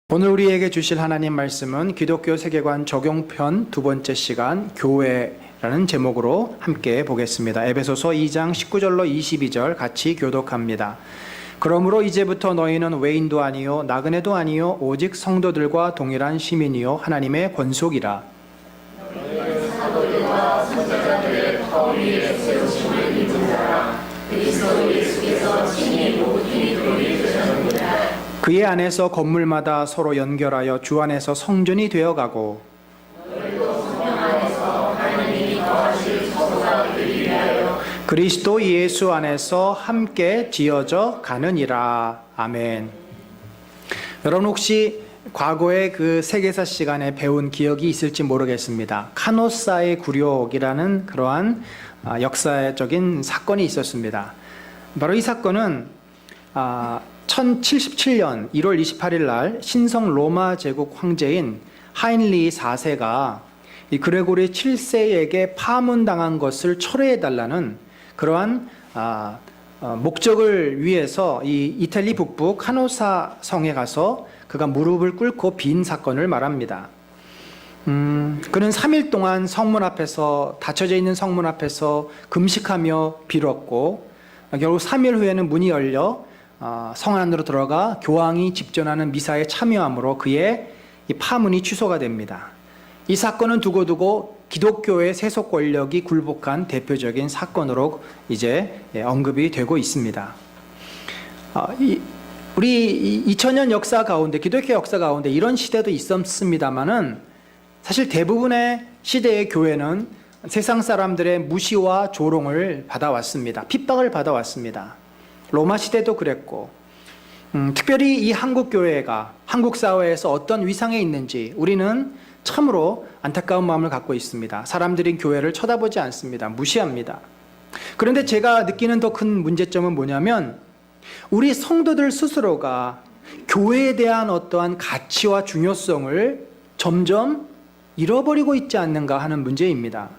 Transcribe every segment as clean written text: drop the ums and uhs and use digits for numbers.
오늘 우리에게 주실 하나님 말씀은 기독교 세계관 적용편 두 번째 시간 교회라는 제목으로 함께 보겠습니다. 에베소서 2장 19절로 22절 같이 교독합니다. 그러므로 이제부터 너희는 외인도 아니요 나그네도 아니요 오직 성도들과 동일한 시민이요 하나님의 권속이라. 너희는 사도들과 선지자들의 터 위에 세우심을 입은 자라. 그리스도 예수께서 친히 모든 이들을 이끄셨느니라. 그의 안에서 건물마다 서로 연결하여 주 안에서 성전이 되어가고 너희도 성령 안에서 하나님이 거하실 처소가 되기 위하여 그리스도 예수 안에서 함께 지어져 가느니라. 아멘. 여러분 혹시 과거에 그 세계사 시간에 배운 기억이 있을지 모르겠습니다. 카노사의 굴욕이라는 그러한 역사적인 사건이 있었습니다. 바로 이 사건은 1077년 1월 28일 날 신성 로마 제국 황제인 하인리 4세가 이 그레고리 7세에게 파문당한 것을 철회해달라는 그러한 목적을 위해서 이 이탈리 북부 카노사 성에 가서 그가 무릎을 꿇고 빈 사건을 말합니다. 그는 3일 동안 성문 앞에서 닫혀져 있는 성문 앞에서 금식하며 빌었고 결국 3일 후에는 문이 열려 성 안으로 들어가 교황이 집전하는 미사에 참여함으로 그의 이 파문이 취소가 됩니다. 이 사건은 두고두고 기독교의 세속 권력이 굴복한 대표적인 사건으로 이제 언급이 되고 있습니다. 우리 2000년 역사 가운데, 기독교 역사 가운데 이런 시대도 있었습니다만은 사실 대부분의 시대의 교회는 세상 사람들의 무시와 조롱을 받아왔습니다. 핍박을 받아왔습니다. 로마 시대도 그랬고, 특별히 이 한국 교회가 한국 사회에서 어떤 위상에 있는지 우리는 참으로 안타까운 마음을 갖고 있습니다. 사람들이 교회를 쳐다보지 않습니다. 무시합니다. 그런데 제가 느끼는 더 큰 문제점은 뭐냐면 우리 성도들 스스로가 교회에 대한 어떠한 가치와 중요성을 점점 잃어버리고 있지 않는가 하는 문제입니다.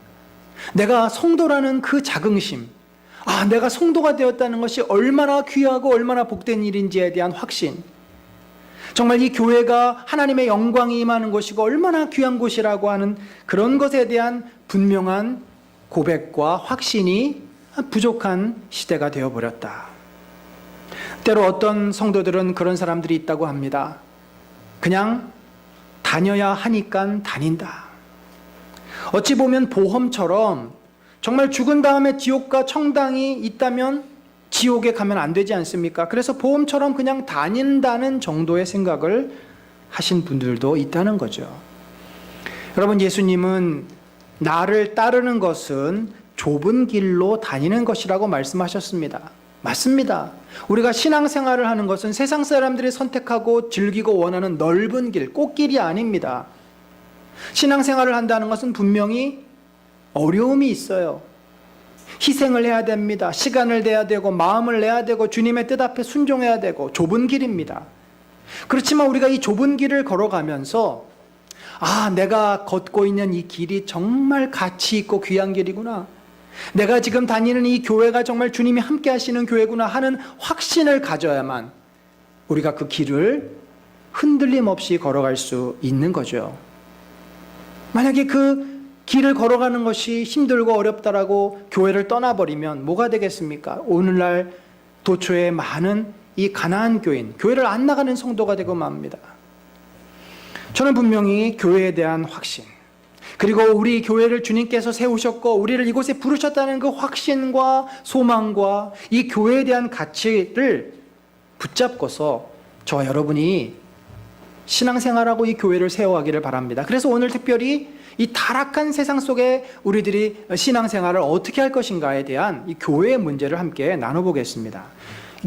내가 성도라는 그 자긍심, 내가 성도가 되었다는 것이 얼마나 귀하고 얼마나 복된 일인지에 대한 확신, 정말 이 교회가 하나님의 영광이 임하는 곳이고 얼마나 귀한 곳이라고 하는 그런 것에 대한 분명한 고백과 확신이 부족한 시대가 되어버렸다. 때로 어떤 성도들은 그런 사람들이 있다고 합니다. 그냥 다녀야 하니까 다닌다. 어찌 보면 보험처럼 정말 죽은 다음에 지옥과 청당이 있다면 지옥에 가면 안 되지 않습니까? 그래서 보험처럼 그냥 다닌다는 정도의 생각을 하신 분들도 있다는 거죠. 여러분, 예수님은 나를 따르는 것은 좁은 길로 다니는 것이라고 말씀하셨습니다. 맞습니다. 우리가 신앙생활을 하는 것은 세상 사람들이 선택하고 즐기고 원하는 넓은 길, 꽃길이 아닙니다. 신앙생활을 한다는 것은 분명히 어려움이 있어요. 희생을 해야 됩니다. 시간을 내야 되고 마음을 내야 되고 주님의 뜻 앞에 순종해야 되고 좁은 길입니다. 그렇지만 우리가 이 좁은 길을 걸어가면서 내가 걷고 있는 이 길이 정말 가치 있고 귀한 길이구나. 내가 지금 다니는 이 교회가 정말 주님이 함께 하시는 교회구나 하는 확신을 가져야만 우리가 그 길을 흔들림 없이 걸어갈 수 있는 거죠. 만약에 그 길을 걸어가는 것이 힘들고 어렵다라고 교회를 떠나버리면 뭐가 되겠습니까? 오늘날 도초에 많은 이 가난한 교회를 안 나가는 성도가 되고 맙니다. 저는 분명히 교회에 대한 확신, 그리고 우리 교회를 주님께서 세우셨고 우리를 이곳에 부르셨다는 그 확신과 소망과 이 교회에 대한 가치를 붙잡고서 저와 여러분이 신앙생활하고 이 교회를 세워가기를 바랍니다. 그래서 오늘 특별히 이 타락한 세상 속에 우리들이 신앙생활을 어떻게 할 것인가에 대한 이 교회의 문제를 함께 나눠보겠습니다.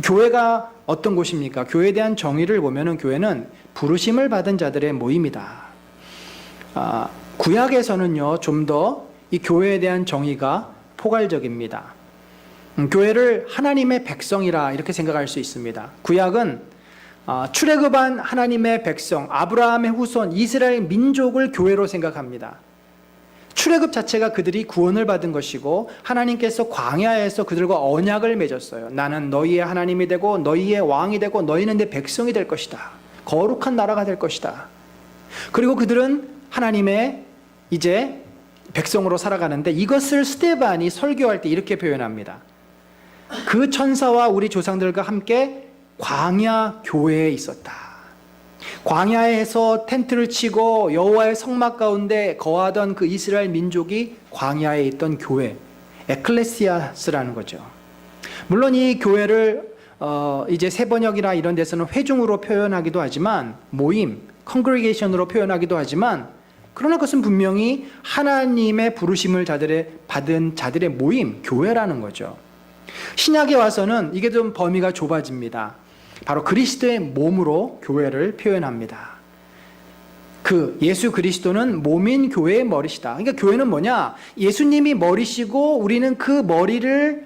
교회가 어떤 곳입니까? 교회에 대한 정의를 보면은 교회는 부르심을 받은 자들의 모임이다. 구약에서는요, 좀 더 이 교회에 대한 정의가 포괄적입니다. 교회를 하나님의 백성이라 이렇게 생각할 수 있습니다. 구약은 출애굽한 하나님의 백성, 아브라함의 후손, 이스라엘 민족을 교회로 생각합니다. 출애굽 자체가 그들이 구원을 받은 것이고 하나님께서 광야에서 그들과 언약을 맺었어요. 나는 너희의 하나님이 되고 너희의 왕이 되고 너희는 내 백성이 될 것이다. 거룩한 나라가 될 것이다. 그리고 그들은 하나님의 이제 백성으로 살아가는데 이것을 스데반이 설교할 때 이렇게 표현합니다. 그 천사와 우리 조상들과 함께 광야 교회에 있었다. 광야에서 텐트를 치고 여호와의 성막 가운데 거하던 그 이스라엘 민족이 광야에 있던 교회, 에클레시아스라는 거죠. 물론 이 교회를 이제 세번역이나 이런 데서는 회중으로 표현하기도 하지만 모임, 컨그리게이션으로 표현하기도 하지만 그러나 그것은 분명히 하나님의 부르심을 받은 자들의 모임, 교회라는 거죠. 신약에 와서는 이게 좀 범위가 좁아집니다. 바로 그리스도의 몸으로 교회를 표현합니다. 그 예수 그리스도는 몸인 교회의 머리시다. 그러니까 교회는 뭐냐? 예수님이 머리시고 우리는 그 머리를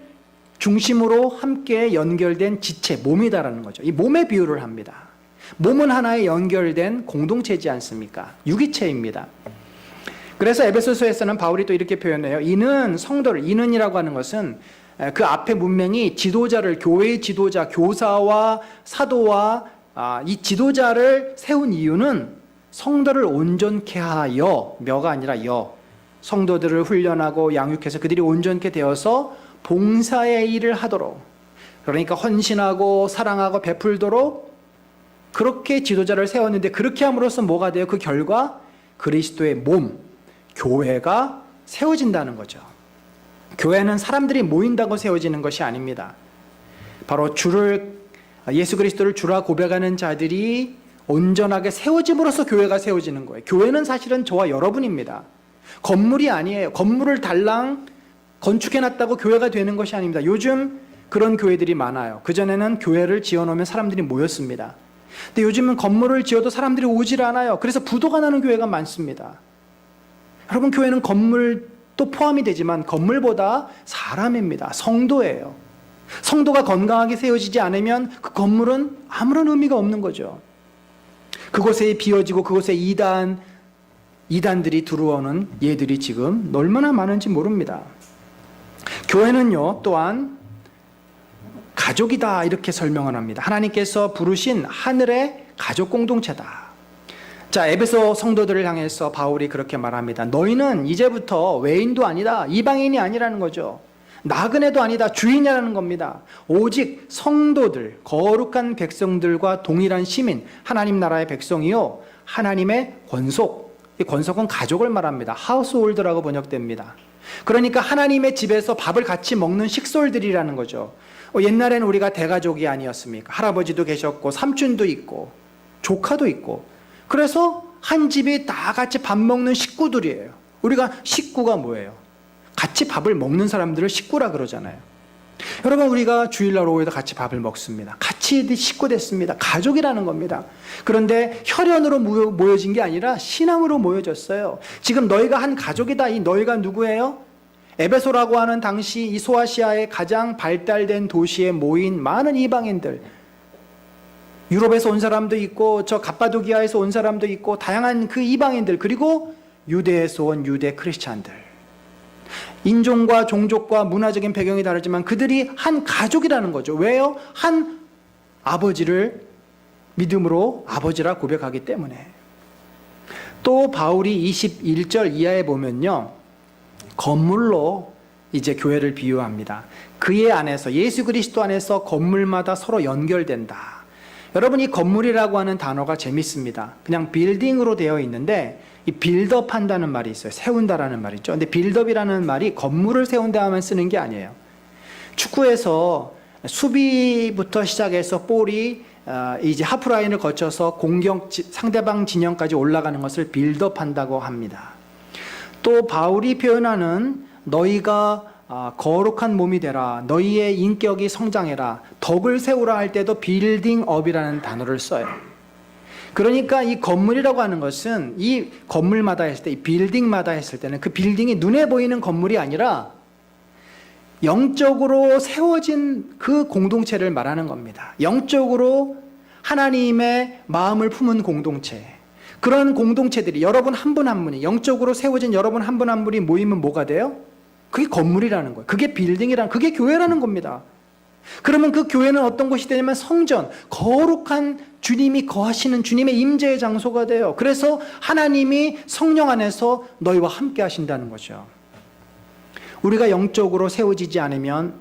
중심으로 함께 연결된 지체, 몸이다라는 거죠. 이 몸의 비유를 합니다. 몸은 하나의 연결된 공동체이지 않습니까? 유기체입니다. 그래서 에베소서에서는 바울이 또 이렇게 표현해요. 이는 성도를, 이는이라고 하는 것은 그 앞에 문명이 지도자를, 교회의 지도자, 교사와 사도와 이 지도자를 세운 이유는 성도를 온전케 하여, 며가 아니라 여, 성도들을 훈련하고 양육해서 그들이 온전케 되어서 봉사의 일을 하도록, 그러니까 헌신하고 사랑하고 베풀도록 그렇게 지도자를 세웠는데, 그렇게 함으로써 뭐가 돼요? 그 결과 그리스도의 몸, 교회가 세워진다는 거죠. 교회는 사람들이 모인다고 세워지는 것이 아닙니다. 바로 예수 그리스도를 주라 고백하는 자들이 온전하게 세워짐으로써 교회가 세워지는 거예요. 교회는 사실은 저와 여러분입니다. 건물이 아니에요. 건물을 달랑 건축해놨다고 교회가 되는 것이 아닙니다. 요즘 그런 교회들이 많아요. 그전에는 교회를 지어놓으면 사람들이 모였습니다. 근데 요즘은 건물을 지어도 사람들이 오질 않아요. 그래서 부도가 나는 교회가 많습니다. 여러분, 교회는 건물도 포함이 되지만 건물보다 사람입니다. 성도예요. 성도가 건강하게 세워지지 않으면 그 건물은 아무런 의미가 없는 거죠. 그곳에 비어지고 그곳에 이단들이 들어오는 예들이 지금 얼마나 많은지 모릅니다. 교회는요, 또한 가족이다, 이렇게 설명을 합니다. 하나님께서 부르신 하늘의 가족 공동체다. 자, 에베소 성도들을 향해서 바울이 그렇게 말합니다. 너희는 이제부터 외인도 아니다, 이방인이 아니라는 거죠. 나그네도 아니다, 주인이라는 겁니다. 오직 성도들, 거룩한 백성들과 동일한 시민, 하나님 나라의 백성이요, 하나님의 권속. 이 권속은 가족을 말합니다. 하우스홀드라고 번역됩니다. 그러니까 하나님의 집에서 밥을 같이 먹는 식솔들이라는 거죠. 옛날에는 우리가 대가족이 아니었습니까? 할아버지도 계셨고 삼촌도 있고 조카도 있고, 그래서 한 집이 다 같이 밥 먹는 식구들이에요. 우리가 식구가 뭐예요? 같이 밥을 먹는 사람들을 식구라 그러잖아요. 여러분, 우리가 주일날 오후에도 같이 밥을 먹습니다. 같이 식구 됐습니다. 가족이라는 겁니다. 그런데 혈연으로 모여진 게 아니라 신앙으로 모여졌어요. 지금 너희가 한 가족이다. 이 너희가 누구예요? 에베소라고 하는 당시 이 소아시아의 가장 발달된 도시에 모인 많은 이방인들, 유럽에서 온 사람도 있고 저 갑바도기아에서 온 사람도 있고 다양한 그 이방인들, 그리고 유대에서 온 유대 크리스찬들, 인종과 종족과 문화적인 배경이 다르지만 그들이 한 가족이라는 거죠. 왜요? 한 아버지를 믿음으로 아버지라 고백하기 때문에. 또 바울이 21절 이하에 보면요, 건물로 이제 교회를 비유합니다. 그의 안에서, 예수 그리스도 안에서 건물마다 서로 연결된다. 여러분, 이 건물이라고 하는 단어가 재밌습니다. 그냥 빌딩으로 되어 있는데 이 빌드업 한다는 말이 있어요. 세운다라는 말이죠. 근데 빌드업이라는 말이 건물을 세운다 하면 쓰는 게 아니에요. 축구에서 수비부터 시작해서 볼이 이제 하프라인을 거쳐서 상대방 진영까지 올라가는 것을 빌드업 한다고 합니다. 또 바울이 표현하는 너희가 거룩한 몸이 되라, 너희의 인격이 성장해라, 덕을 세우라 할 때도 빌딩업이라는 단어를 써요. 그러니까 이 건물이라고 하는 것은 이 건물마다 했을 때, 이 빌딩마다 했을 때는 그 빌딩이 눈에 보이는 건물이 아니라 영적으로 세워진 그 공동체를 말하는 겁니다. 영적으로 하나님의 마음을 품은 공동체, 그런 공동체들이, 여러분 한 분 한 분이, 영적으로 세워진 여러분 한 분 한 분이 모이면 뭐가 돼요? 그게 건물이라는 거예요. 그게 빌딩이라는, 그게 교회라는 겁니다. 그러면 그 교회는 어떤 곳이 되냐면 성전, 거룩한 주님이 거하시는 주님의 임재의 장소가 돼요. 그래서 하나님이 성령 안에서 너희와 함께 하신다는 거죠. 우리가 영적으로 세워지지 않으면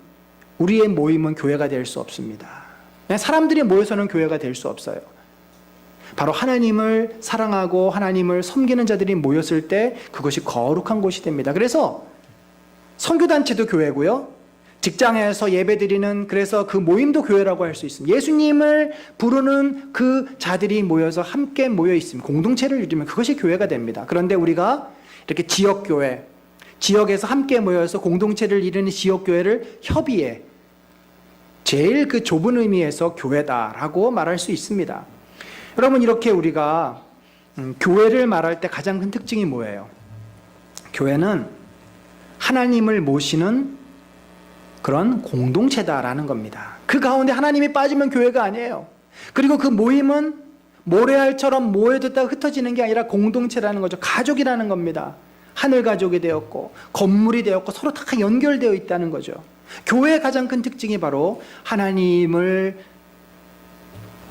우리의 모임은 교회가 될 수 없습니다. 그냥 사람들이 모여서는 교회가 될 수 없어요. 바로 하나님을 사랑하고 하나님을 섬기는 자들이 모였을 때 그것이 거룩한 곳이 됩니다. 그래서 선교단체도 교회고요. 직장에서 예배드리는 그래서 그 모임도 교회라고 할 수 있습니다. 예수님을 부르는 그 자들이 모여서 함께 모여 있으면 공동체를 이루면 그것이 교회가 됩니다. 그런데 우리가 이렇게 지역교회, 지역에서 함께 모여서 공동체를 이루는 지역교회를 협의회, 제일 그 좁은 의미에서 교회다라고 말할 수 있습니다. 여러분, 이렇게 우리가 교회를 말할 때 가장 큰 특징이 뭐예요? 교회는 하나님을 모시는 그런 공동체다라는 겁니다. 그 가운데 하나님이 빠지면 교회가 아니에요. 그리고 그 모임은 모래알처럼 모여졌다가 흩어지는 게 아니라 공동체라는 거죠. 가족이라는 겁니다. 하늘 가족이 되었고 건물이 되었고 서로 다 연결되어 있다는 거죠. 교회의 가장 큰 특징이 바로 하나님을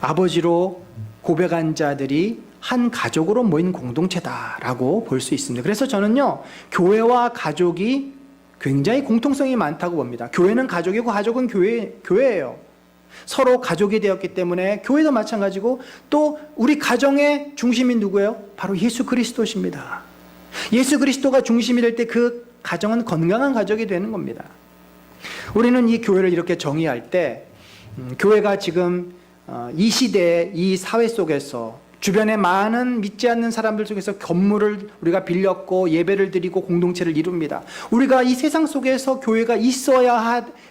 아버지로 고백한 자들이 한 가족으로 모인 공동체다라고 볼 수 있습니다. 그래서 저는요, 교회와 가족이 굉장히 공통성이 많다고 봅니다. 교회는 가족이고 가족은 교회예요. 서로 가족이 되었기 때문에 교회도 마찬가지고, 또 우리 가정의 중심이 누구예요? 바로 예수 그리스도십니다. 예수 그리스도가 중심이 될 때 그 가정은 건강한 가족이 되는 겁니다. 우리는 이 교회를 이렇게 정의할 때 교회가 지금 이 시대의 이 사회 속에서 주변에 많은 믿지 않는 사람들 속에서 건물을 우리가 빌렸고 예배를 드리고 공동체를 이룹니다. 우리가 이 세상 속에서 교회가 있어야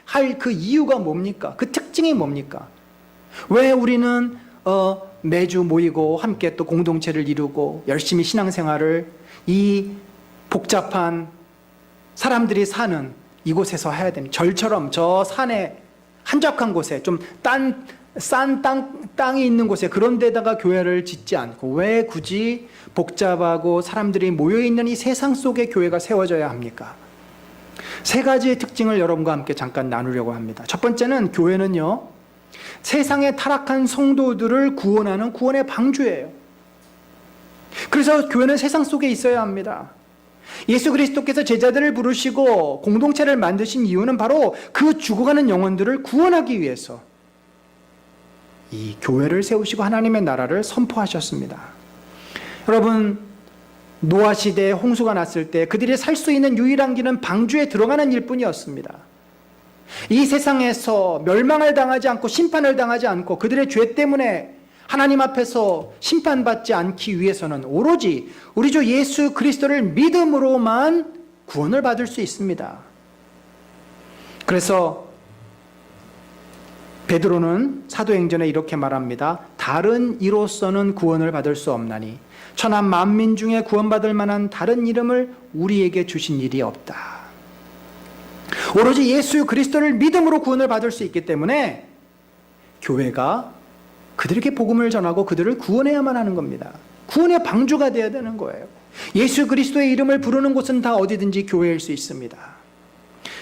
할 그 이유가 뭡니까? 그 특징이 뭡니까? 왜 우리는 매주 모이고 함께 또 공동체를 이루고 열심히 신앙생활을 이 복잡한 사람들이 사는 이곳에서 해야 됩니다. 절처럼 저 산에 한적한 곳에 좀 싼 땅이 있는 곳에 그런 데다가 교회를 짓지 않고 왜 굳이 복잡하고 사람들이 모여있는 이 세상 속에 교회가 세워져야 합니까? 세 가지의 특징을 여러분과 함께 잠깐 나누려고 합니다. 첫 번째는 교회는요, 세상의 타락한 성도들을 구원하는 구원의 방주예요. 그래서 교회는 세상 속에 있어야 합니다. 예수 그리스도께서 제자들을 부르시고 공동체를 만드신 이유는 바로 그 죽어가는 영혼들을 구원하기 위해서 이 교회를 세우시고 하나님의 나라를 선포하셨습니다. 여러분, 노아 시대에 홍수가 났을 때 그들이 살 수 있는 유일한 길은 방주에 들어가는 일뿐이었습니다. 이 세상에서 멸망을 당하지 않고 심판을 당하지 않고 그들의 죄 때문에 하나님 앞에서 심판받지 않기 위해서는 오로지 우리 주 예수 그리스도를 믿음으로만 구원을 받을 수 있습니다. 그래서 베드로는 사도행전에 이렇게 말합니다. 다른 이로서는 구원을 받을 수 없나니 천하 만민 중에 구원받을 만한 다른 이름을 우리에게 주신 일이 없다. 오로지 예수 그리스도를 믿음으로 구원을 받을 수 있기 때문에 교회가 그들에게 복음을 전하고 그들을 구원해야만 하는 겁니다. 구원의 방주가 되어야 되는 거예요. 예수 그리스도의 이름을 부르는 곳은 다 어디든지 교회일 수 있습니다.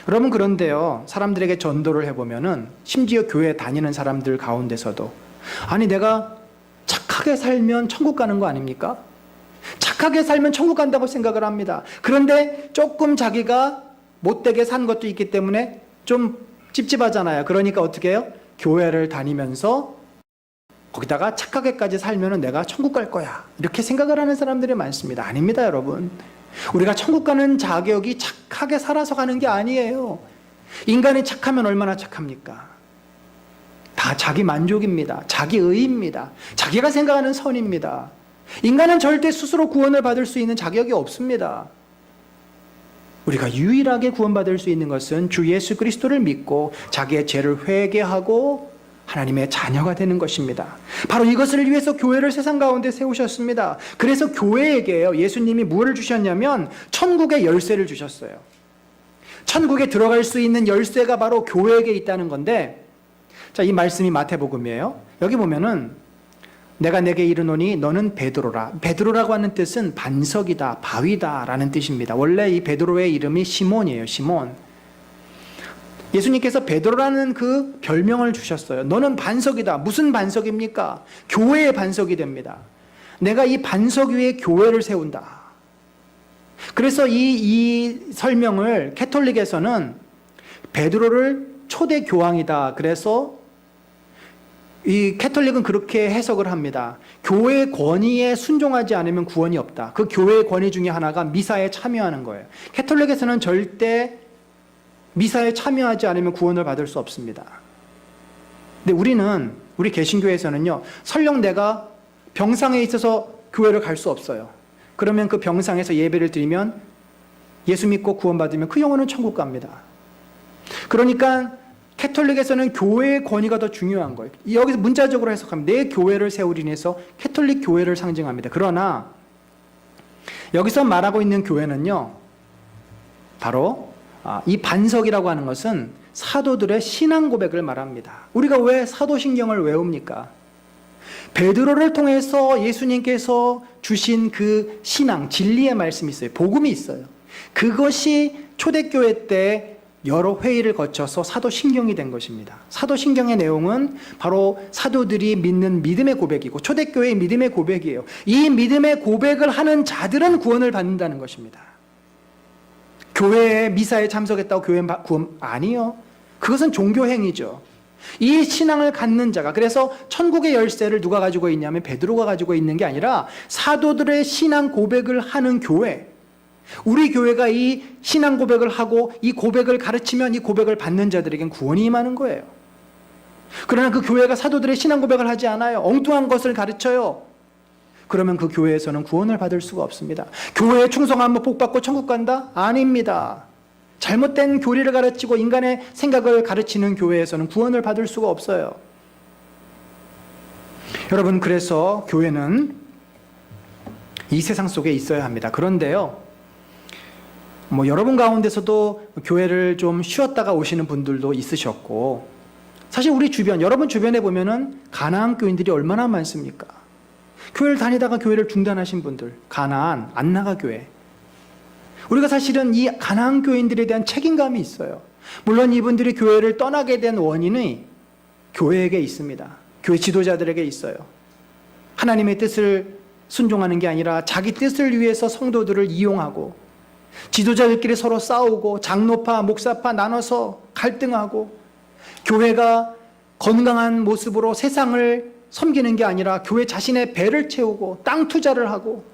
여러분, 그런데요, 사람들에게 전도를 해보면은 심지어 교회 다니는 사람들 가운데서도 아니 내가 착하게 살면 천국 가는 거 아닙니까? 착하게 살면 천국 간다고 생각을 합니다. 그런데 조금 자기가 못되게 산 것도 있기 때문에 좀 찝찝하잖아요. 그러니까 어떻게 해요? 교회를 다니면서 거기다가 착하게까지 살면은 내가 천국 갈 거야, 이렇게 생각을 하는 사람들이 많습니다. 아닙니다, 여러분. 우리가 천국 가는 자격이 착하게 살아서 가는 게 아니에요. 인간이 착하면 얼마나 착합니까? 다 자기 만족입니다. 자기 의입니다. 자기가 생각하는 선입니다. 인간은 절대 스스로 구원을 받을 수 있는 자격이 없습니다. 우리가 유일하게 구원받을 수 있는 것은 주 예수 그리스도를 믿고 자기의 죄를 회개하고 하나님의 자녀가 되는 것입니다. 바로 이것을 위해서 교회를 세상 가운데 세우셨습니다. 그래서 교회에게요, 예수님이 무엇을 주셨냐면 천국의 열쇠를 주셨어요. 천국에 들어갈 수 있는 열쇠가 바로 교회에게 있다는 건데, 자, 이 말씀이 마태복음이에요. 여기 보면은 내가 내게 이르노니 너는 베드로라. 베드로라고 하는 뜻은 반석이다, 바위다 라는 뜻입니다. 원래 이 베드로의 이름이 시몬이에요. 시몬. 예수님께서 베드로라는 그 별명을 주셨어요. 너는 반석이다. 무슨 반석입니까? 교회의 반석이 됩니다. 내가 이 반석 위에 교회를 세운다. 그래서 이 설명을 캐톨릭에서는 베드로를 초대 교황이다. 그래서 이 캐톨릭은 그렇게 해석을 합니다. 교회의 권위에 순종하지 않으면 구원이 없다. 그 교회의 권위 중에 하나가 미사에 참여하는 거예요. 캐톨릭에서는 절대 미사에 참여하지 않으면 구원을 받을 수 없습니다. 근데 우리 개신교에서는요, 설령 내가 병상에 있어서 교회를 갈 수 없어요. 그러면 그 병상에서 예배를 드리면 예수 믿고 구원받으면 그 영혼은 천국 갑니다. 그러니까 캐톨릭에서는 교회의 권위가 더 중요한 거예요. 여기서 문자적으로 해석하면 내 교회를 세우리 인해서 캐톨릭 교회를 상징합니다. 그러나 여기서 말하고 있는 교회는요, 바로 이 반석이라고 하는 것은 사도들의 신앙 고백을 말합니다. 우리가 왜 사도신경을 외웁니까? 베드로를 통해서 예수님께서 주신 그 신앙, 진리의 말씀이 있어요. 복음이 있어요. 그것이 초대교회 때 여러 회의를 거쳐서 사도신경이 된 것입니다. 사도신경의 내용은 바로 사도들이 믿는 믿음의 고백이고 초대교회의 믿음의 고백이에요. 이 믿음의 고백을 하는 자들은 구원을 받는다는 것입니다. 교회에 미사에 참석했다고 교회 구원 아니요. 그것은 종교행위죠. 이 신앙을 갖는 자가, 그래서 천국의 열쇠를 누가 가지고 있냐면 베드로가 가지고 있는 게 아니라 사도들의 신앙 고백을 하는 교회, 우리 교회가 이 신앙 고백을 하고 이 고백을 가르치면 이 고백을 받는 자들에겐 구원이 임하는 거예요. 그러나 그 교회가 사도들의 신앙 고백을 하지 않아요. 엉뚱한 것을 가르쳐요. 그러면 그 교회에서는 구원을 받을 수가 없습니다. 교회에 충성하면 복 받고 천국 간다? 아닙니다. 잘못된 교리를 가르치고 인간의 생각을 가르치는 교회에서는 구원을 받을 수가 없어요. 여러분, 그래서 교회는 이 세상 속에 있어야 합니다. 그런데요, 여러분 가운데서도 교회를 좀 쉬었다가 오시는 분들도 있으셨고, 사실 우리 주변, 여러분 주변에 보면은 가나안 교인들이 얼마나 많습니까? 교회를 다니다가 교회를 중단하신 분들, 가나안, 안나가 교회. 우리가 사실은 이 가나안 교인들에 대한 책임감이 있어요. 물론 이분들이 교회를 떠나게 된 원인이 교회에게 있습니다. 교회 지도자들에게 있어요. 하나님의 뜻을 순종하는 게 아니라 자기 뜻을 위해서 성도들을 이용하고 지도자들끼리 서로 싸우고 장로파, 목사파 나눠서 갈등하고 교회가 건강한 모습으로 세상을 섬기는 게 아니라 교회 자신의 배를 채우고 땅 투자를 하고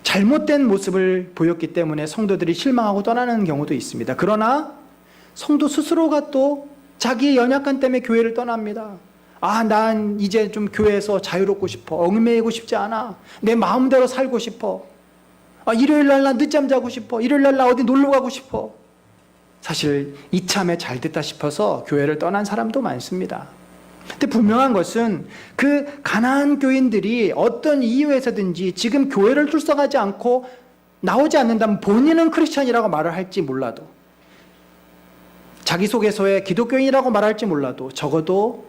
잘못된 모습을 보였기 때문에 성도들이 실망하고 떠나는 경우도 있습니다. 그러나 성도 스스로가 또 자기의 연약함 때문에 교회를 떠납니다. 난 이제 좀 교회에서 자유롭고 싶어. 얽매이고 싶지 않아. 내 마음대로 살고 싶어. 일요일 날 나 늦잠 자고 싶어. 일요일 날 나 어디 놀러 가고 싶어. 사실 이참에 잘 됐다 싶어서 교회를 떠난 사람도 많습니다. 근데 분명한 것은 그 가나안 교인들이 어떤 이유에서든지 지금 교회를 출석하지 않고 나오지 않는다면 본인은 크리스찬이라고 말을 할지 몰라도, 자기소개서에 기독교인이라고 말할지 몰라도 적어도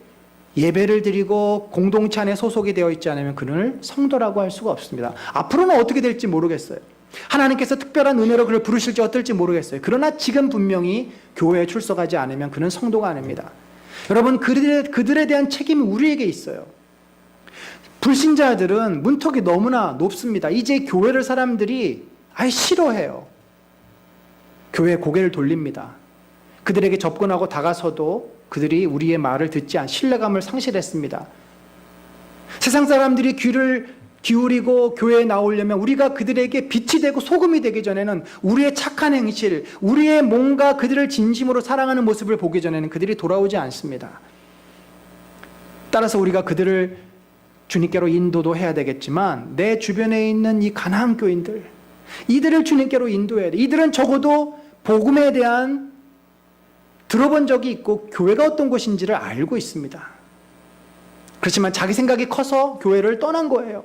예배를 드리고 공동체 안에 소속이 되어 있지 않으면 그를 성도라고 할 수가 없습니다. 앞으로는 어떻게 될지 모르겠어요. 하나님께서 특별한 은혜로 그를 부르실지 어떨지 모르겠어요. 그러나 지금 분명히 교회에 출석하지 않으면 그는 성도가 아닙니다. 여러분, 그들에 대한 책임이 우리에게 있어요. 불신자들은 문턱이 너무나 높습니다. 이제 교회를 사람들이 아예 싫어해요. 교회에 고개를 돌립니다. 그들에게 접근하고 다가서도 그들이 우리의 말을 듣지 않고 신뢰감을 상실했습니다. 세상 사람들이 귀를 기울이고 교회에 나오려면 우리가 그들에게 빛이 되고 소금이 되기 전에는 우리의 착한 행실, 우리의 뭔가 그들을 진심으로 사랑하는 모습을 보기 전에는 그들이 돌아오지 않습니다. 따라서 우리가 그들을 주님께로 인도도 해야 되겠지만 내 주변에 있는 이 가나안 교인들, 이들을 주님께로 인도해야 돼. 이들은 적어도 복음에 대한 들어본 적이 있고 교회가 어떤 곳인지를 알고 있습니다. 그렇지만 자기 생각이 커서 교회를 떠난 거예요.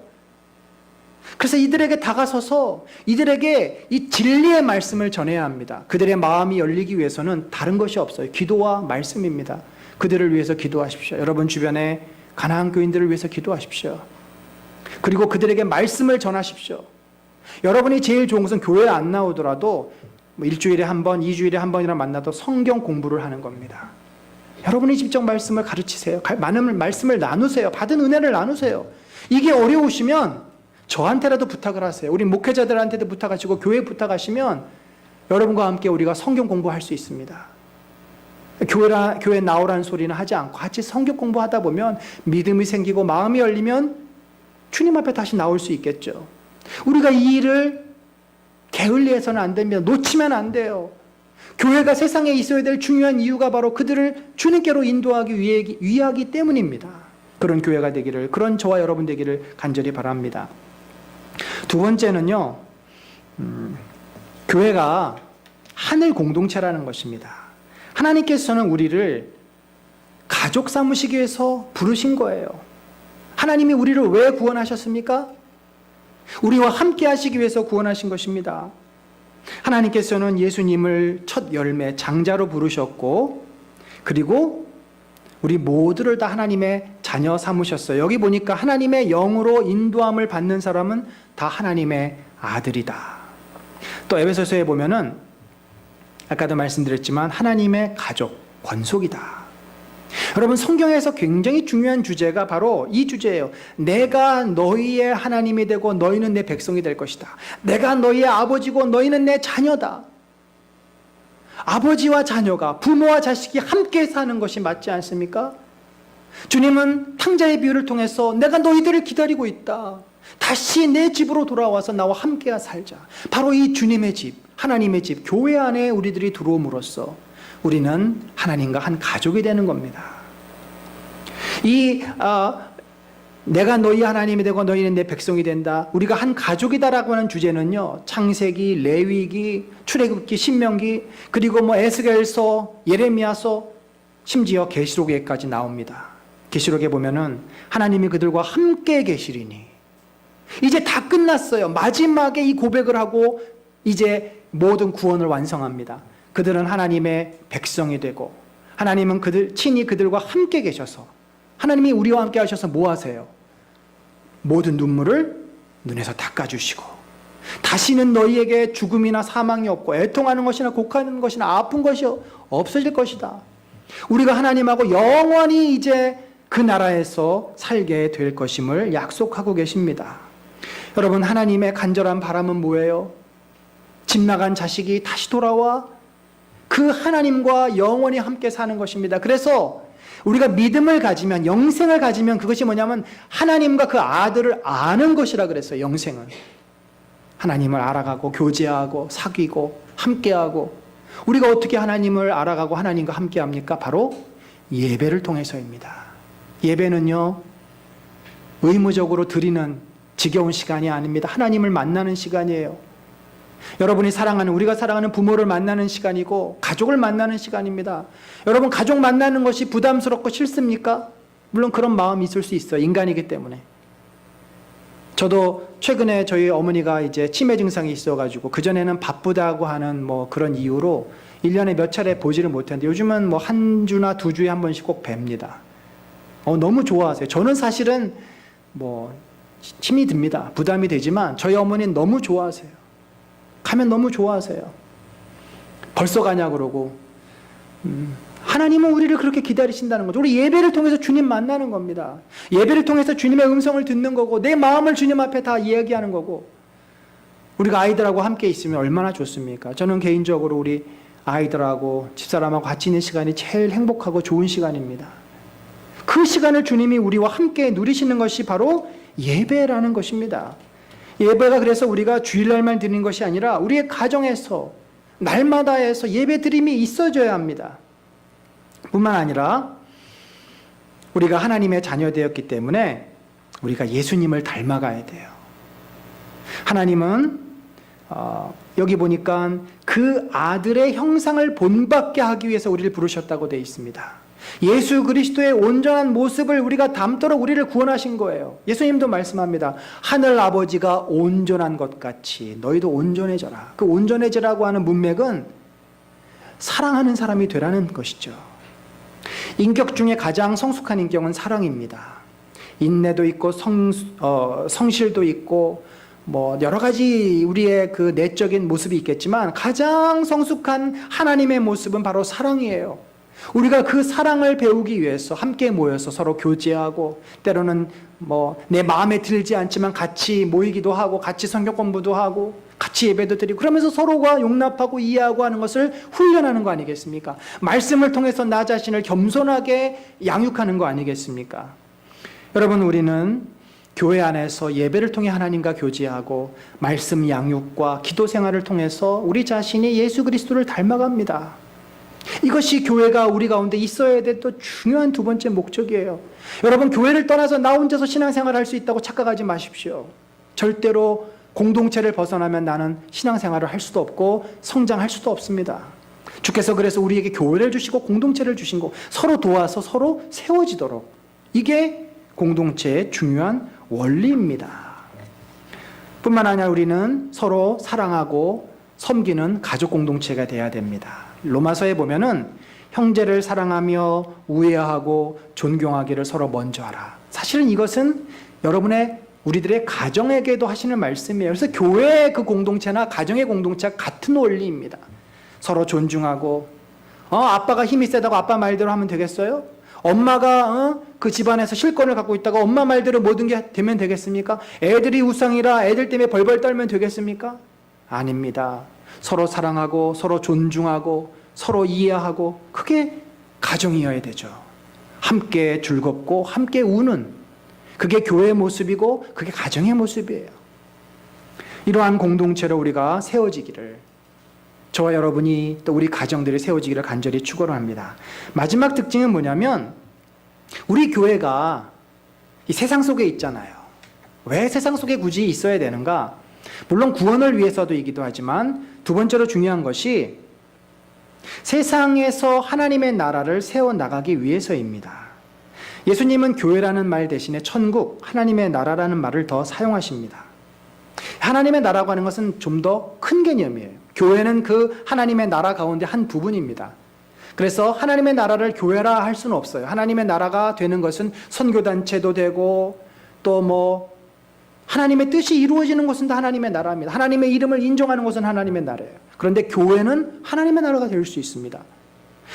그래서 이들에게 다가서서 이들에게 이 진리의 말씀을 전해야 합니다. 그들의 마음이 열리기 위해서는 다른 것이 없어요. 기도와 말씀입니다. 그들을 위해서 기도하십시오. 여러분 주변에 가나안 교인들을 위해서 기도하십시오. 그리고 그들에게 말씀을 전하십시오. 여러분이 제일 좋은 것은 교회에 안 나오더라도 뭐 일주일에 한 번, 2주일에 한 번이나 만나도 성경 공부를 하는 겁니다. 여러분이 직접 말씀을 가르치세요. 많은 말씀을 나누세요. 받은 은혜를 나누세요. 이게 어려우시면 저한테라도 부탁을 하세요. 우리 목회자들한테도 부탁하시고 교회에 부탁하시면 여러분과 함께 우리가 성경 공부할 수 있습니다. 교회 나오라는 소리는 하지 않고 같이 성경 공부하다 보면 믿음이 생기고 마음이 열리면 주님 앞에 다시 나올 수 있겠죠. 우리가 이 일을 게을리해서는 안 됩니다. 놓치면 안 돼요. 교회가 세상에 있어야 될 중요한 이유가 바로 그들을 주님께로 인도하기 위하기 때문입니다. 그런 교회가 되기를, 그런 저와 여러분 되기를 간절히 바랍니다. 두 번째는요, 교회가 하늘 공동체라는 것입니다. 하나님께서는 우리를 가족 삼으시기 위해서 부르신 거예요. 하나님이 우리를 왜 구원하셨습니까? 우리와 함께 하시기 위해서 구원하신 것입니다. 하나님께서는 예수님을 첫 열매 장자로 부르셨고, 그리고 우리 모두를 다 하나님의 자녀 삼으셨어요. 여기 보니까 하나님의 영으로 인도함을 받는 사람은 다 하나님의 아들이다. 또 에베소서에 보면은 아까도 말씀드렸지만 하나님의 가족, 권속이다. 여러분, 성경에서 굉장히 중요한 주제가 바로 이 주제예요. 내가 너희의 하나님이 되고 너희는 내 백성이 될 것이다. 내가 너희의 아버지고 너희는 내 자녀다. 아버지와 자녀가, 부모와 자식이 함께 사는 것이 맞지 않습니까? 주님은 탕자의 비유를 통해서 내가 너희들을 기다리고 있다. 다시 내 집으로 돌아와서 나와 함께 살자. 바로 이 주님의 집, 하나님의 집, 교회 안에 우리들이 들어옴으로써 우리는 하나님과 한 가족이 되는 겁니다. 내가 너희 하나님이 되고 너희는 내 백성이 된다. 우리가 한 가족이다라고 하는 주제는요, 창세기, 레위기, 출애굽기, 신명기, 그리고 뭐 에스겔서, 예레미야서, 심지어 계시록에까지 나옵니다. 계시록에 보면은 하나님이 그들과 함께 계시리니, 이제 다 끝났어요. 마지막에 이 고백을 하고 이제 모든 구원을 완성합니다. 그들은 하나님의 백성이 되고, 하나님은 친히 그들과 함께 계셔서, 하나님이 우리와 함께 하셔서 뭐 하세요? 모든 눈물을 눈에서 닦아주시고, 다시는 너희에게 죽음이나 사망이 없고 애통하는 것이나 곡하는 것이나 아픈 것이 없어질 것이다. 우리가 하나님하고 영원히 이제 그 나라에서 살게 될 것임을 약속하고 계십니다. 여러분, 하나님의 간절한 바람은 뭐예요? 집 나간 자식이 다시 돌아와 그 하나님과 영원히 함께 사는 것입니다. 그래서 우리가 믿음을 가지면, 영생을 가지면 그것이 뭐냐면 하나님과 그 아들을 아는 것이라 그랬어요. 영생은 하나님을 알아가고 교제하고 사귀고 함께하고. 우리가 어떻게 하나님을 알아가고 하나님과 함께합니까? 바로 예배를 통해서입니다. 예배는요, 의무적으로 드리는 지겨운 시간이 아닙니다. 하나님을 만나는 시간이에요. 여러분이 사랑하는, 우리가 사랑하는 부모를 만나는 시간이고 가족을 만나는 시간입니다. 여러분, 가족 만나는 것이 부담스럽고 싫습니까? 물론 그런 마음이 있을 수 있어요. 인간이기 때문에. 저도 최근에 저희 어머니가 이제 치매 증상이 있어가지고 그전에는 바쁘다고 하는 뭐 그런 이유로 1년에 몇 차례 보지를 못했는데 요즘은 뭐 한 주나 두 주에 한 번씩 꼭 뵙니다. 너무 좋아하세요. 저는 사실은 뭐 힘이 듭니다. 부담이 되지만 저희 어머니는 너무 좋아하세요. 가면 너무 좋아하세요. 벌써 가냐 그러고. 하나님은 우리를 그렇게 기다리신다는 거죠. 우리 예배를 통해서 주님 만나는 겁니다. 예배를 통해서 주님의 음성을 듣는 거고, 내 마음을 주님 앞에 다 이야기하는 거고. 우리가 아이들하고 함께 있으면 얼마나 좋습니까? 저는 개인적으로 우리 아이들하고 집사람하고 같이 있는 시간이 제일 행복하고 좋은 시간입니다. 그 시간을 주님이 우리와 함께 누리시는 것이 바로 예배라는 것입니다. 예배가 그래서 우리가 주일날만 드리는 것이 아니라 우리의 가정에서 날마다 해서 예배 드림이 있어져야 합니다. 뿐만 아니라 우리가 하나님의 자녀 되었기 때문에 우리가 예수님을 닮아가야 돼요. 하나님은 여기 보니까 그 아들의 형상을 본받게 하기 위해서 우리를 부르셨다고 되어 있습니다. 예수 그리스도의 온전한 모습을 우리가 닮도록 우리를 구원하신 거예요. 예수님도 말씀합니다. 하늘 아버지가 온전한 것 같이 너희도 온전해져라. 그 온전해지라고 하는 문맥은 사랑하는 사람이 되라는 것이죠. 인격 중에 가장 성숙한 인격은 사랑입니다. 인내도 있고 성실도 있고 뭐 여러 가지 우리의 그 내적인 모습이 있겠지만 가장 성숙한 하나님의 모습은 바로 사랑이에요. 우리가 그 사랑을 배우기 위해서 함께 모여서 서로 교제하고, 때로는 뭐 내 마음에 들지 않지만 같이 모이기도 하고, 같이 성경 공부도 하고, 같이 예배도 드리고, 그러면서 서로가 용납하고 이해하고 하는 것을 훈련하는 거 아니겠습니까? 말씀을 통해서 나 자신을 겸손하게 양육하는 거 아니겠습니까? 여러분, 우리는 교회 안에서 예배를 통해 하나님과 교제하고 말씀 양육과 기도 생활을 통해서 우리 자신이 예수 그리스도를 닮아갑니다. 이것이 교회가 우리 가운데 있어야 될 또 중요한 두 번째 목적이에요. 여러분, 교회를 떠나서 나 혼자서 신앙생활을 할 수 있다고 착각하지 마십시오. 절대로 공동체를 벗어나면 나는 신앙생활을 할 수도 없고 성장할 수도 없습니다. 주께서 그래서 우리에게 교회를 주시고 공동체를 주신 거, 서로 도와서 서로 세워지도록, 이게 공동체의 중요한 원리입니다. 뿐만 아니라 우리는 서로 사랑하고 섬기는 가족 공동체가 돼야 됩니다. 로마서에 보면은 형제를 사랑하며 우애하고 존경하기를 서로 먼저 하라. 사실은 이것은 우리들의 가정에게도 하시는 말씀이에요. 그래서 교회의 그 공동체나 가정의 공동체가 같은 원리입니다. 서로 존중하고, 아빠가 힘이 세다고 아빠 말대로 하면 되겠어요? 엄마가 그 집안에서 실권을 갖고 있다가 엄마 말대로 모든 게 되면 되겠습니까? 애들이 우상이라 애들 때문에 벌벌 떨면 되겠습니까? 아닙니다. 서로 사랑하고 서로 존중하고 서로 이해하고, 그게 가정이어야 되죠. 함께 즐겁고 함께 우는, 그게 교회의 모습이고 그게 가정의 모습이에요. 이러한 공동체로 우리가 세워지기를, 저와 여러분이 또 우리 가정들이 세워지기를 간절히 축원을 합니다. 마지막 특징은 뭐냐면, 우리 교회가 이 세상 속에 있잖아요. 왜 세상 속에 굳이 있어야 되는가? 물론 구원을 위해서도이기도 하지만, 두 번째로 중요한 것이 세상에서 하나님의 나라를 세워나가기 위해서입니다. 예수님은 교회라는 말 대신에 천국, 하나님의 나라라는 말을 더 사용하십니다. 하나님의 나라고 하는 것은 좀 더 큰 개념이에요. 교회는 그 하나님의 나라 가운데 한 부분입니다. 그래서 하나님의 나라를 교회라 할 수는 없어요. 하나님의 나라가 되는 것은 선교단체도 되고, 또 뭐 하나님의 뜻이 이루어지는 것은 다 하나님의 나라입니다. 하나님의 이름을 인정하는 것은 하나님의 나라예요. 그런데 교회는 하나님의 나라가 될 수 있습니다.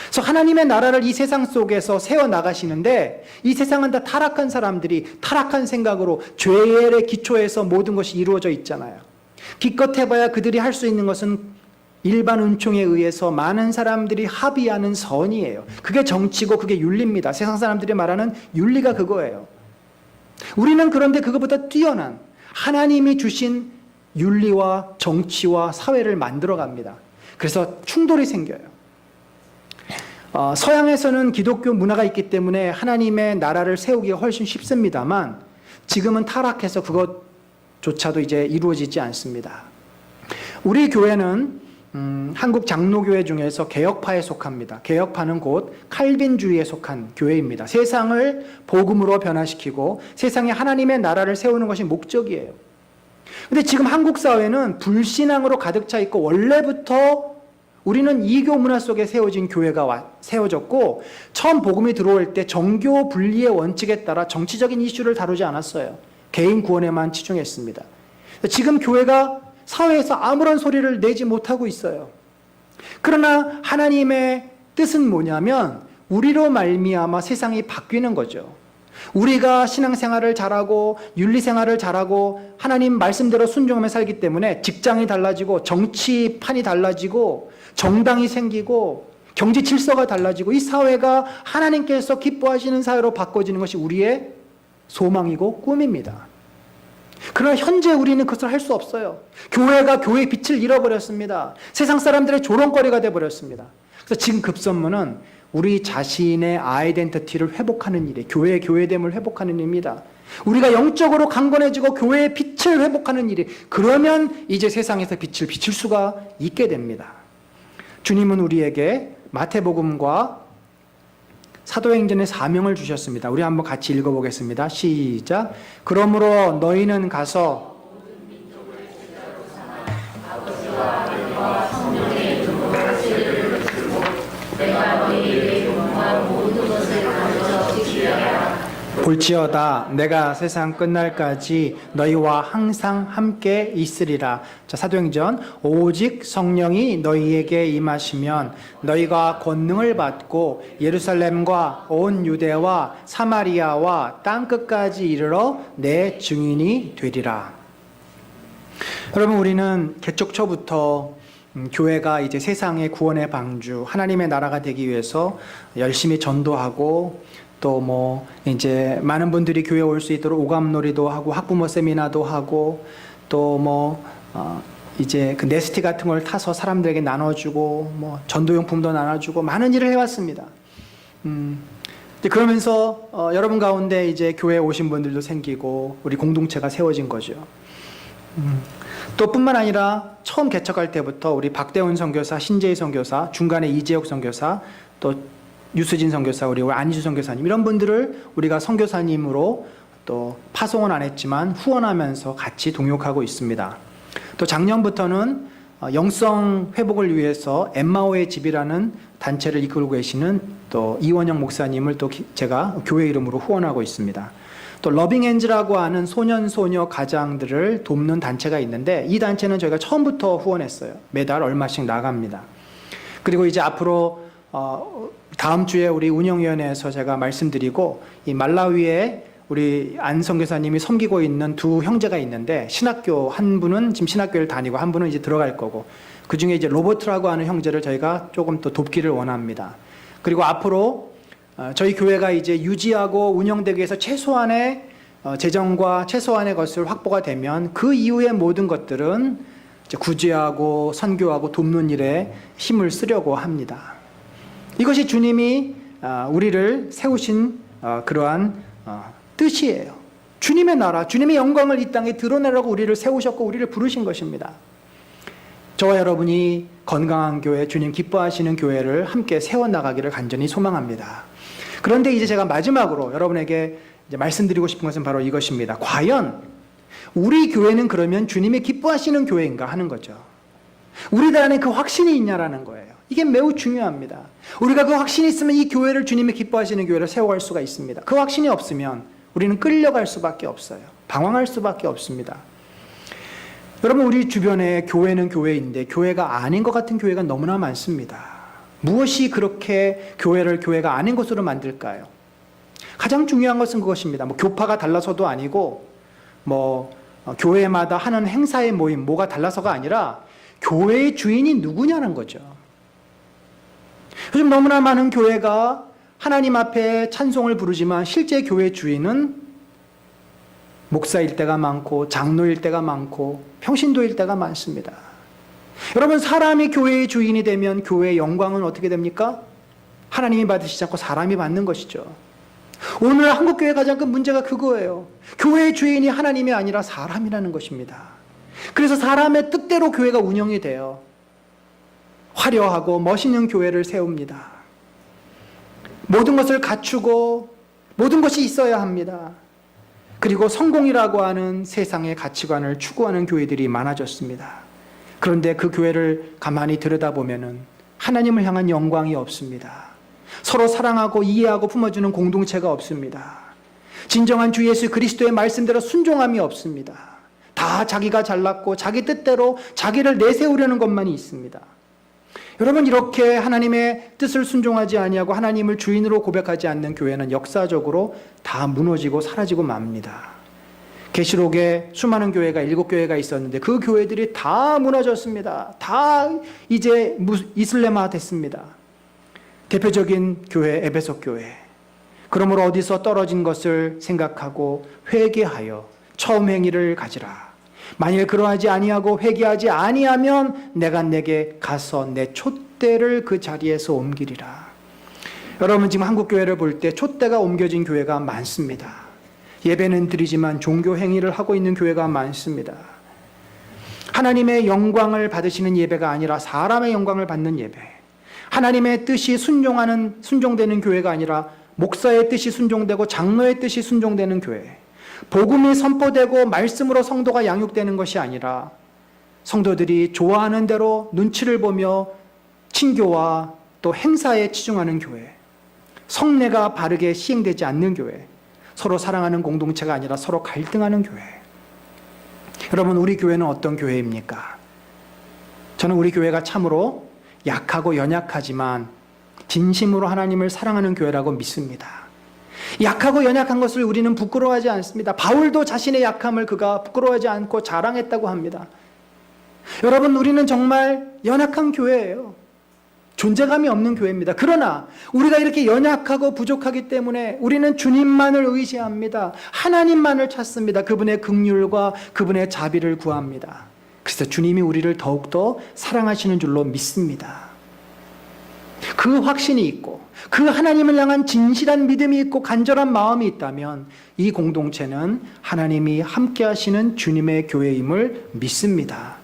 그래서 하나님의 나라를 이 세상 속에서 세워나가시는데, 이 세상은 다 타락한 사람들이 타락한 생각으로 죄의 기초에서 모든 것이 이루어져 있잖아요. 기껏 해봐야 그들이 할 수 있는 것은 일반 은총에 의해서 많은 사람들이 합의하는 선이에요. 그게 정치고 그게 윤리입니다. 세상 사람들이 말하는 윤리가 그거예요. 우리는 그런데 그것보다 뛰어난 하나님이 주신 윤리와 정치와 사회를 만들어 갑니다. 그래서 충돌이 생겨요. 서양에서는 기독교 문화가 있기 때문에 하나님의 나라를 세우기가 훨씬 쉽습니다만, 지금은 타락해서 그것조차도 이제 이루어지지 않습니다. 우리 교회는 한국 장로교회 중에서 개혁파에 속합니다. 개혁파는 곧 칼빈주의에 속한 교회입니다. 세상을 복음으로 변화시키고 세상에 하나님의 나라를 세우는 것이 목적이에요. 근데 지금 한국 사회는 불신앙으로 가득 차 있고, 원래부터 우리는 이교 문화 속에 세워진 교회가 세워졌고, 처음 복음이 들어올 때 정교 분리의 원칙에 따라 정치적인 이슈를 다루지 않았어요. 개인 구원에만 치중했습니다. 지금 교회가 사회에서 아무런 소리를 내지 못하고 있어요. 그러나 하나님의 뜻은 뭐냐면, 우리로 말미암아 세상이 바뀌는 거죠. 우리가 신앙생활을 잘하고 윤리생활을 잘하고 하나님 말씀대로 순종하며 살기 때문에 직장이 달라지고 정치판이 달라지고 정당이 생기고 경제 질서가 달라지고, 이 사회가 하나님께서 기뻐하시는 사회로 바꿔지는 것이 우리의 소망이고 꿈입니다. 그러나 현재 우리는 그것을 할 수 없어요. 교회가 교회의 빛을 잃어버렸습니다. 세상 사람들의 조롱거리가 되어버렸습니다. 그래서 지금 급선무는 우리 자신의 아이덴티티를 회복하는 일이에요. 교회의 교회됨을 회복하는 일입니다. 우리가 영적으로 강건해지고 교회의 빛을 회복하는 일이, 그러면 이제 세상에서 빛을 비칠 수가 있게 됩니다. 주님은 우리에게 마태복음과 사도행전의 사명을 주셨습니다. 우리 한번 같이 읽어보겠습니다. 시작. 그러므로 너희는 가서 내가 너희에게 명한 모든 것을 가르쳐 지키게 하라. 볼지어다 내가 세상 끝날까지 너희와 항상 함께 있으리라. 자, 사도행전 오직 성령이 너희에게 임하시면 너희가 권능을 받고 예루살렘과 온 유대와 사마리아와 땅끝까지 이르러 내 증인이 되리라. 여러분, 우리는 개척초부터 교회가 이제 세상의 구원의 방주, 하나님의 나라가 되기 위해서 열심히 전도하고 또 이제 많은 분들이 교회에 올 수 있도록 오감놀이도 하고 학부모 세미나도 하고 또 이제 그 네스티 같은 걸 타서 사람들에게 나눠주고 전도용품도 나눠주고 많은 일을 해왔습니다. 그러면서 여러분 가운데 이제 교회에 오신 분들도 생기고 우리 공동체가 세워진 거죠. 또 뿐만 아니라 처음 개척할 때부터 우리 박대훈 선교사, 신재희 선교사, 중간에 이재혁 선교사, 또 유수진 선교사, 우리 안희주 선교사님, 이런 분들을 우리가 선교사님으로 또 파송은 안 했지만 후원하면서 같이 동역하고 있습니다. 또 작년부터는 영성 회복을 위해서 엠마오의 집이라는 단체를 이끌고 계시는 또 이원영 목사님을 또 제가 교회 이름으로 후원하고 있습니다. 또 러빙엔즈라고 하는 소년 소녀 가장들을 돕는 단체가 있는데 이 단체는 저희가 처음부터 후원했어요. 매달 얼마씩 나갑니다. 그리고 이제 앞으로 다음 주에 우리 운영위원회에서 제가 말씀드리고, 이 말라위에 우리 안 선교사님이 섬기고 있는 두 형제가 있는데, 신학교 한 분은 지금 신학교를 다니고 한 분은 이제 들어갈 거고, 그 중에 이제 로버트라고 하는 형제를 저희가 조금 더 돕기를 원합니다. 그리고 앞으로 저희 교회가 이제 유지하고 운영되기 위해서 최소한의 재정과 최소한의 것을 확보가 되면 그 이후의 모든 것들은 이제 구제하고 선교하고 돕는 일에 힘을 쓰려고 합니다. 이것이 주님이 우리를 세우신 그러한 뜻이에요. 주님의 나라, 주님의 영광을 이 땅에 드러내라고 우리를 세우셨고 우리를 부르신 것입니다. 저와 여러분이 건강한 교회, 주님 기뻐하시는 교회를 함께 세워나가기를 간절히 소망합니다. 그런데 이제 제가 마지막으로 여러분에게 이제 말씀드리고 싶은 것은 바로 이것입니다. 과연 우리 교회는 그러면 주님이 기뻐하시는 교회인가 하는 거죠. 우리들 안에 그 확신이 있냐라는 거예요. 이게 매우 중요합니다. 우리가 그 확신이 있으면 이 교회를 주님이 기뻐하시는 교회를 세워갈 수가 있습니다. 그 확신이 없으면 우리는 끌려갈 수밖에 없어요. 방황할 수밖에 없습니다. 여러분, 우리 주변에 교회는 교회인데 교회가 아닌 것 같은 교회가 너무나 많습니다. 무엇이 그렇게 교회를 교회가 아닌 것으로 만들까요? 가장 중요한 것은 그것입니다. 교파가 달라서도 아니고 교회마다 하는 행사의 모임 뭐가 달라서가 아니라 교회의 주인이 누구냐는 거죠. 요즘 너무나 많은 교회가 하나님 앞에 찬송을 부르지만 실제 교회 주인은 목사일 때가 많고 장로일 때가 많고 평신도일 때가 많습니다. 여러분, 사람이 교회의 주인이 되면 교회의 영광은 어떻게 됩니까? 하나님이 받으시지 않고 사람이 받는 것이죠. 오늘 한국교회 가장 큰 문제가 그거예요. 교회의 주인이 하나님이 아니라 사람이라는 것입니다. 그래서 사람의 뜻대로 교회가 운영이 돼요. 화려하고 멋있는 교회를 세웁니다. 모든 것을 갖추고 모든 것이 있어야 합니다. 그리고 성공이라고 하는 세상의 가치관을 추구하는 교회들이 많아졌습니다. 그런데 그 교회를 가만히 들여다보면은 하나님을 향한 영광이 없습니다. 서로 사랑하고 이해하고 품어주는 공동체가 없습니다. 진정한 주 예수 그리스도의 말씀대로 순종함이 없습니다. 다 자기가 잘났고 자기 뜻대로 자기를 내세우려는 것만이 있습니다. 여러분, 이렇게 하나님의 뜻을 순종하지 아니하고 하나님을 주인으로 고백하지 않는 교회는 역사적으로 다 무너지고 사라지고 맙니다. 계시록에 수많은 교회가 7교회가 있었는데 그 교회들이 다 무너졌습니다. 다 이제 이슬람화 됐습니다. 대표적인 교회 에베소 교회. 그러므로 어디서 떨어진 것을 생각하고 회개하여 처음 행위를 가지라. 만일 그러하지 아니하고 회개하지 아니하면 내가 내게 가서 내 촛대를 그 자리에서 옮기리라. 여러분, 지금 한국 교회를 볼 때 촛대가 옮겨진 교회가 많습니다. 예배는 드리지만 종교 행위를 하고 있는 교회가 많습니다. 하나님의 영광을 받으시는 예배가 아니라 사람의 영광을 받는 예배. 하나님의 뜻이 순종되는 교회가 아니라 목사의 뜻이 순종되고 장로의 뜻이 순종되는 교회. 복음이 선포되고 말씀으로 성도가 양육되는 것이 아니라 성도들이 좋아하는 대로 눈치를 보며 친교와 또 행사에 치중하는 교회. 성례가 바르게 시행되지 않는 교회. 서로 사랑하는 공동체가 아니라 서로 갈등하는 교회. 여러분, 우리 교회는 어떤 교회입니까? 저는 우리 교회가 참으로 약하고 연약하지만 진심으로 하나님을 사랑하는 교회라고 믿습니다. 약하고 연약한 것을 우리는 부끄러워하지 않습니다. 바울도 자신의 약함을 그가 부끄러워하지 않고 자랑했다고 합니다. 여러분, 우리는 정말 연약한 교회예요. 존재감이 없는 교회입니다. 그러나 우리가 이렇게 연약하고 부족하기 때문에 우리는 주님만을 의지합니다. 하나님만을 찾습니다. 그분의 긍휼과 그분의 자비를 구합니다. 그래서 주님이 우리를 더욱더 사랑하시는 줄로 믿습니다. 그 확신이 있고 그 하나님을 향한 진실한 믿음이 있고 간절한 마음이 있다면 이 공동체는 하나님이 함께 하시는 주님의 교회임을 믿습니다.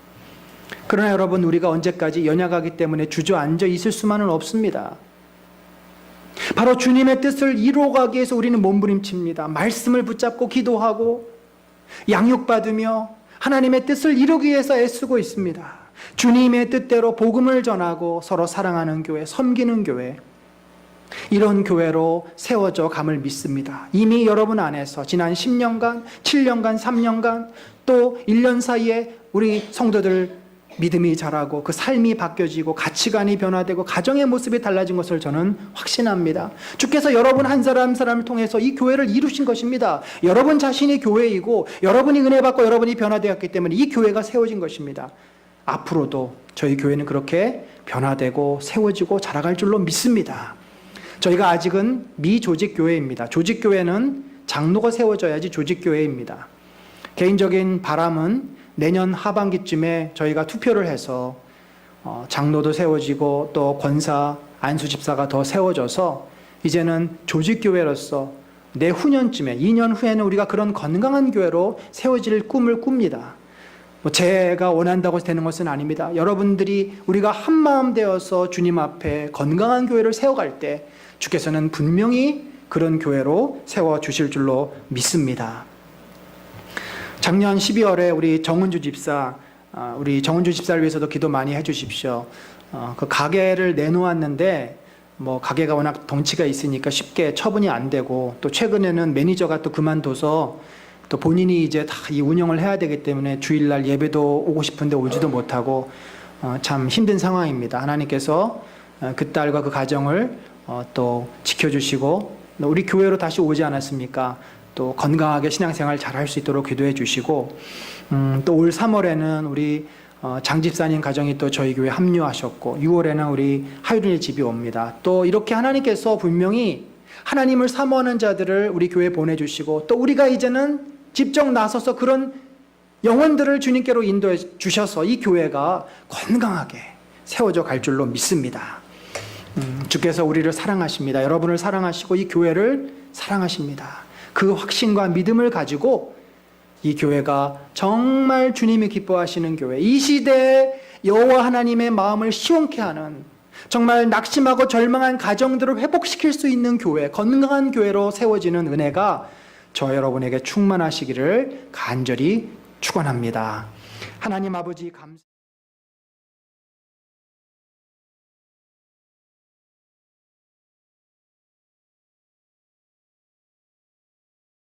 그러나 여러분, 우리가 언제까지 연약하기 때문에 주저앉아 있을 수만은 없습니다. 바로 주님의 뜻을 이루어가기 위해서 우리는 몸부림칩니다. 말씀을 붙잡고 기도하고 양육받으며 하나님의 뜻을 이루기 위해서 애쓰고 있습니다. 주님의 뜻대로 복음을 전하고 서로 사랑하는 교회, 섬기는 교회, 이런 교회로 세워져 감을 믿습니다. 이미 여러분 안에서 지난 10년간, 7년간, 3년간 또 1년 사이에 우리 성도들 믿음이 자라고 그 삶이 바뀌어지고 가치관이 변화되고 가정의 모습이 달라진 것을 저는 확신합니다. 주께서 여러분 한 사람 한 사람을 통해서 이 교회를 이루신 것입니다. 여러분 자신이 교회이고 여러분이 은혜 받고 여러분이 변화되었기 때문에 이 교회가 세워진 것입니다. 앞으로도 저희 교회는 그렇게 변화되고 세워지고 자라갈 줄로 믿습니다. 저희가 아직은 미조직 교회입니다. 조직 교회는 장로가 세워져야지 조직 교회입니다. 개인적인 바람은 내년 하반기쯤에 저희가 투표를 해서 장로도 세워지고 또 권사, 안수집사가 더 세워져서 이제는 조직교회로서 내후년쯤에 2년 후에는 우리가 그런 건강한 교회로 세워질 꿈을 꿉니다. 제가 원한다고 되는 것은 아닙니다. 여러분들이 우리가 한마음 되어서 주님 앞에 건강한 교회를 세워갈 때 주께서는 분명히 그런 교회로 세워주실 줄로 믿습니다. 작년 12월에 우리 정은주 집사를 위해서도 기도 많이 해주십시오. 그 가게를 내놓았는데 가게가 워낙 덩치가 있으니까 쉽게 처분이 안 되고 또 최근에는 매니저가 또 그만둬서 또 본인이 이제 다 이 운영을 해야 되기 때문에 주일날 예배도 오고 싶은데 오지도 못하고 참 힘든 상황입니다. 하나님께서 그 딸과 그 가정을 또 지켜주시고 우리 교회로 다시 오지 않았습니까? 또 건강하게 신앙생활 잘 할 수 있도록 기도해 주시고 또 올 3월에는 우리 장 집사님 가정이 또 저희 교회에 합류하셨고 6월에는 우리 하유린의 집이 옵니다. 또 이렇게 하나님께서 분명히 하나님을 사모하는 자들을 우리 교회에 보내주시고 또 우리가 이제는 직접 나서서 그런 영혼들을 주님께로 인도해 주셔서 이 교회가 건강하게 세워져 갈 줄로 믿습니다. 주께서 우리를 사랑하십니다. 여러분을 사랑하시고 이 교회를 사랑하십니다. 그 확신과 믿음을 가지고 이 교회가 정말 주님이 기뻐하시는 교회, 이 시대에 여호와 하나님의 마음을 시원케 하는 정말 낙심하고 절망한 가정들을 회복시킬 수 있는 교회, 건강한 교회로 세워지는 은혜가 저 여러분에게 충만하시기를 간절히 축원합니다. 하나님 아버지 감사